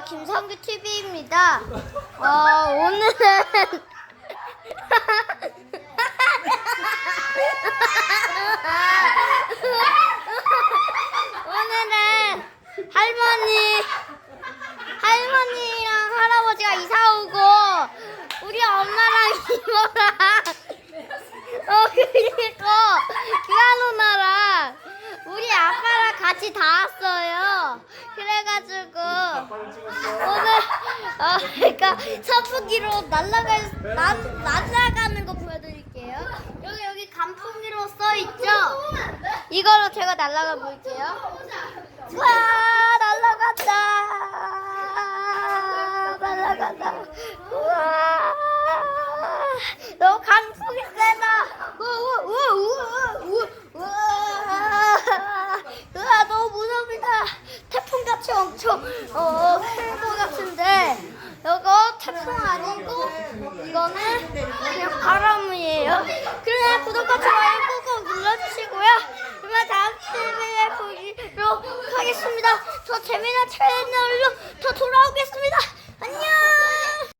김성규 TV입니다. 오늘은 할머니랑 할아버지가 이사 오고 우리 엄마랑 이모랑 그리고 기아 누나랑 우리 아빠랑 같이 다 왔어요. 그래가지고 오늘 그러니까 선풍기로 날아가는 거 보여드릴게요. 여기 간풍기로 써 있죠? 이걸로 제가 날아가 볼게요. 와, 날아간다. 우와, 너무 강풍이 세다. 우와, 너무 무섭니다. 태풍같이 엄청 클것 같은데 이거 태풍 아니고 이거는 그냥 바람이에요. 그래, 구독과 좋아요 꾹꾹 눌러주시고요. 그러면 다음 TV에 보도록 하겠습니다. 더 재미난 채널로 더 돌아오겠습니다. 안녕.